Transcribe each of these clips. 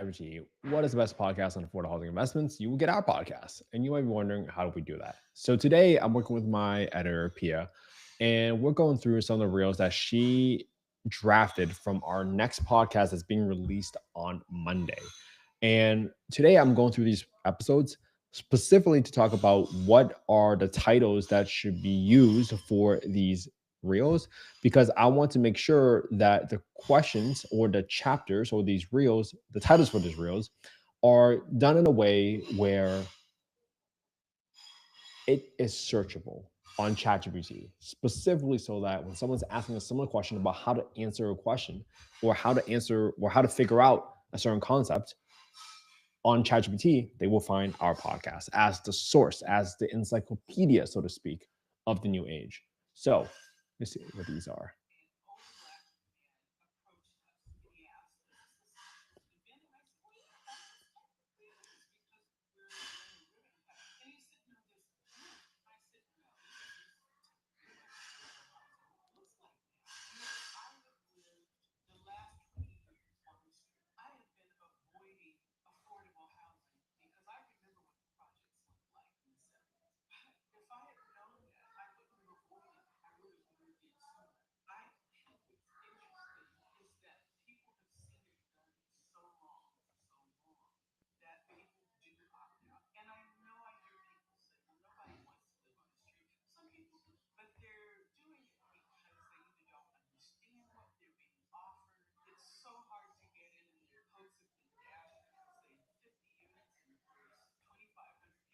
ChatGPT, what is the best podcast on affordable housing investments? You will get our podcast. And you might be wondering, how do we do that? So today I'm working with my editor, Pia, and we're going through some of the reels that she drafted from our next podcast that's being released on Monday. And today I'm going through these episodes specifically to talk about what are the titles that should be used for these reels, because I want to make sure that the questions or the chapters or these reels, the titles for these reels, are done in a way where it is searchable on ChatGPT, specifically so that when someone's asking a similar question about how to answer a question or how to answer or how to figure out a certain concept on ChatGPT, they will find our podcast as the source, as the encyclopedia, so to speak, of the new age. So let's see what these are.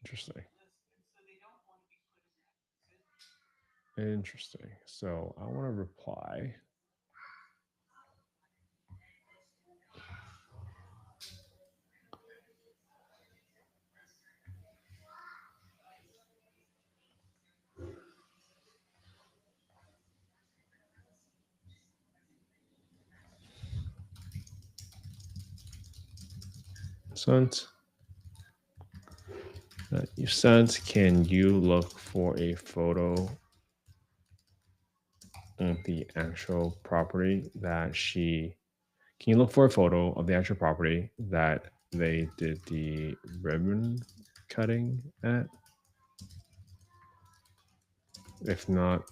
Interesting. Interesting. So I want to reply. Sent. That you sent. Can you look for a photo of the actual property that she? Can you look for a photo of the actual property that they did the ribbon cutting at? If not,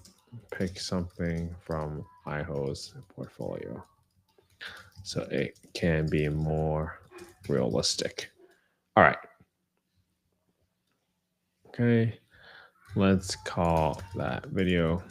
pick something from IHO's portfolio so it can be more realistic. All right. Okay. Let's call that video.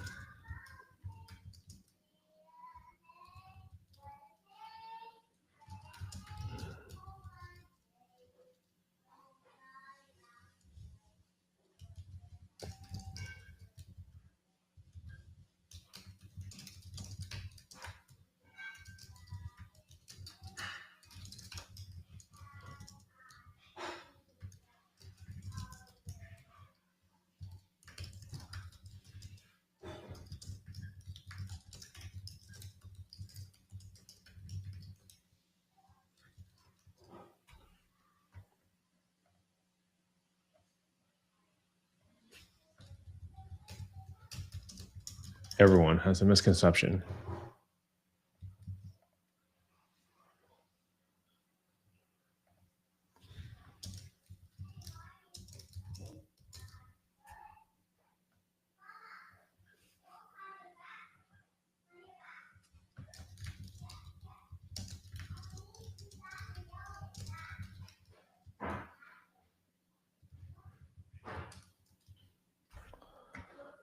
Everyone has a misconception.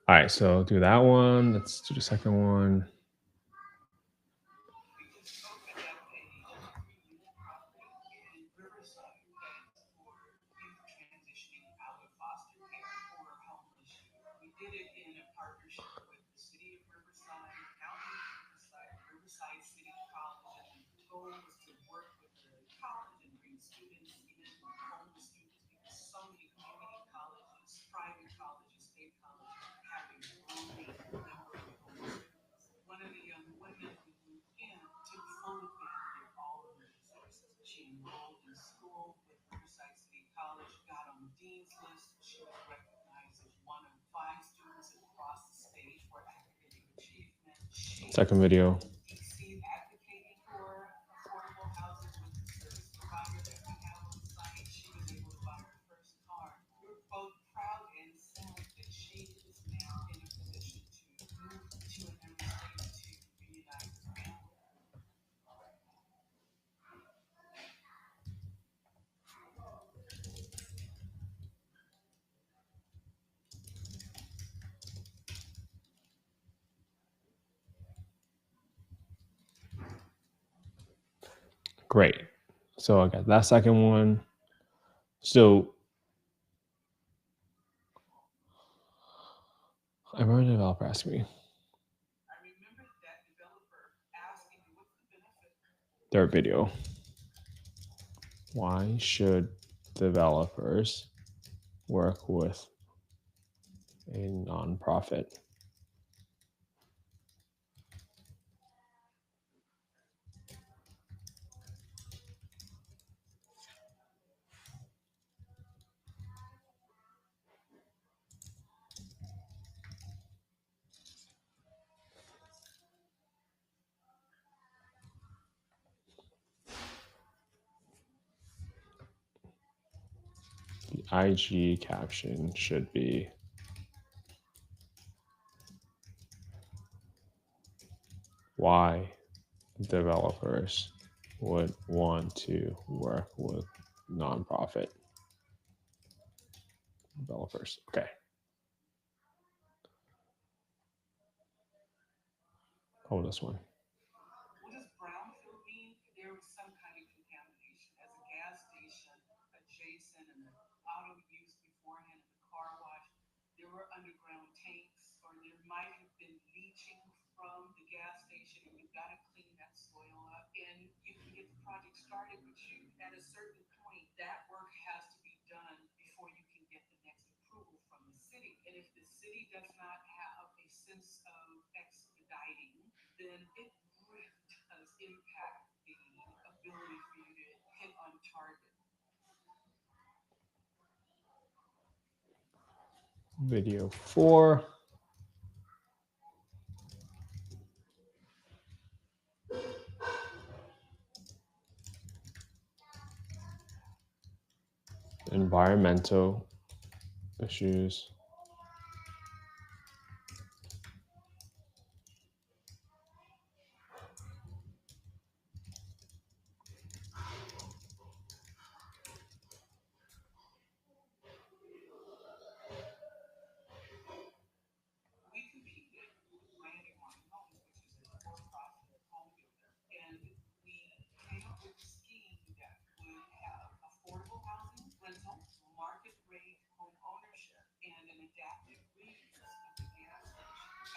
All right, so do that one. Let's do the second one. Second video. Great. So I got that second one. So I remember the developer asking me. Third video. Why should developers work with a nonprofit? The IG caption should be why developers would want to work with nonprofit developers. Okay. Oh, this one. Video 4. Environmental issues.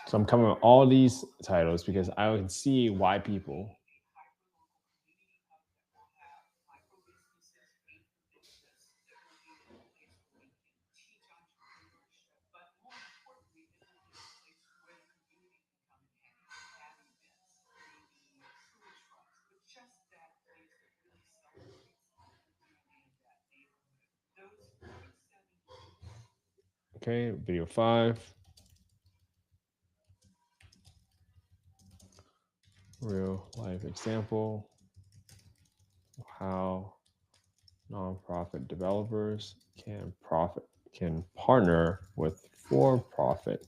So I'm covering all these titles because I can see why people. Okay, video 5. Real life example of how nonprofit developers can partner with for-profit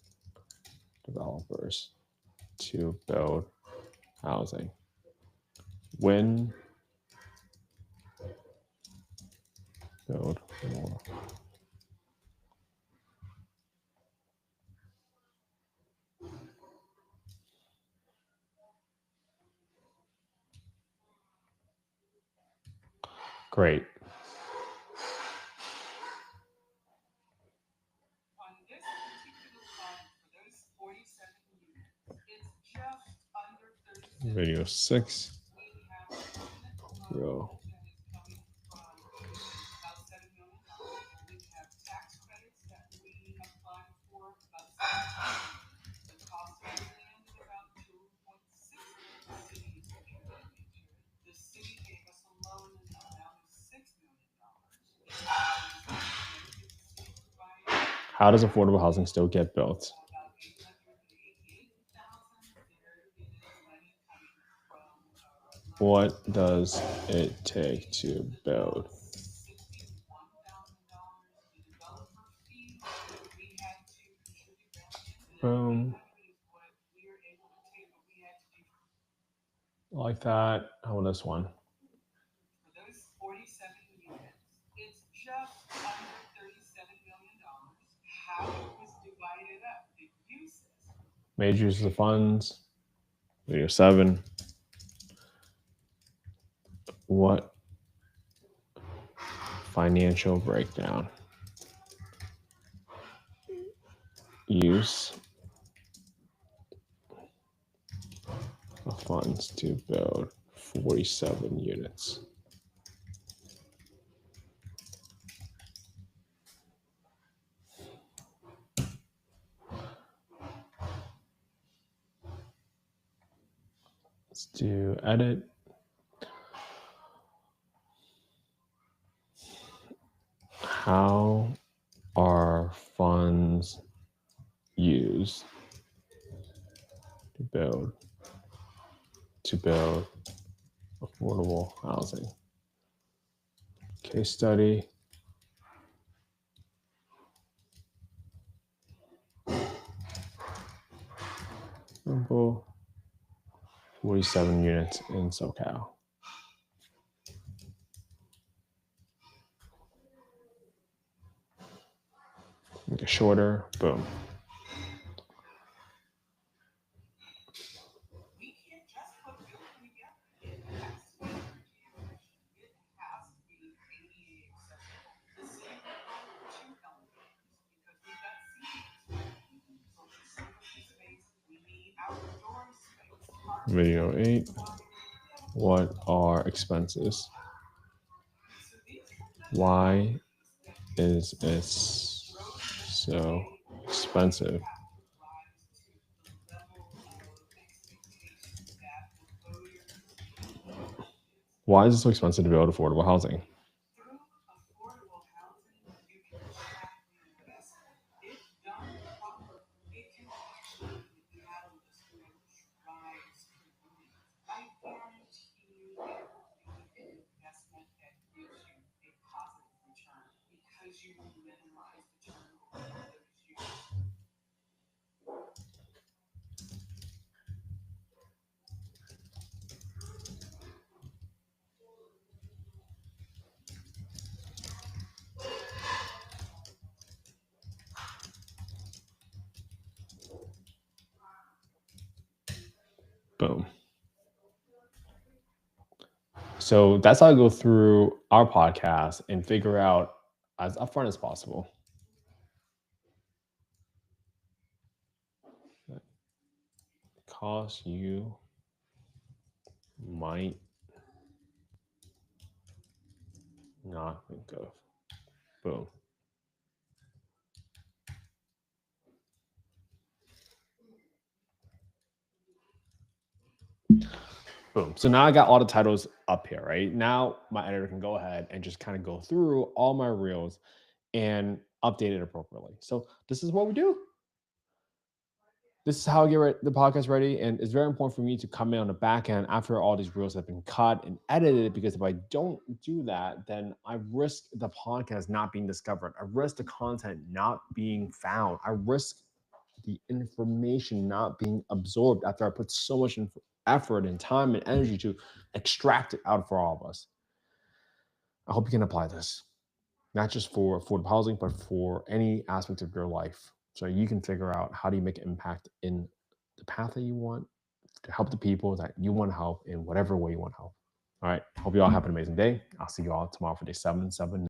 developers to build housing. When build more. Great. Video 6. Real. How does affordable housing still get built? What does it take to build? Like that. How about this one? Major uses of funds. Video 7. What financial breakdown? Use of funds to build 47 units. Let's do edit. How are funds used to build affordable housing? Case study. Example, 47 units in SoCal. Make it shorter, boom. Video 8. What are expenses? Why is it so expensive? Why is it so expensive to build affordable housing? Boom. So that's how I go through our podcast and figure out as upfront as possible. Cost you might not think of. Boom. Boom. So now I got all the titles up here, right? Now my editor can go ahead and just kind of go through all my reels and update it appropriately. So this is what we do. This is how I get the podcast ready. And it's very important for me to come in on the back end after all these reels have been cut and edited, because if I don't do that, then I risk the podcast not being discovered. I risk the content not being found. I risk the information not being absorbed after I put so much effort and time and energy to extract it out for all of us. I hope you can apply this, not just for affordable housing, but for any aspect of your life. So you can figure out how do you make an impact in the path that you want to help the people that you want to help in whatever way you want to help. All right. Hope you all have an amazing day. I'll see you all tomorrow for day 7.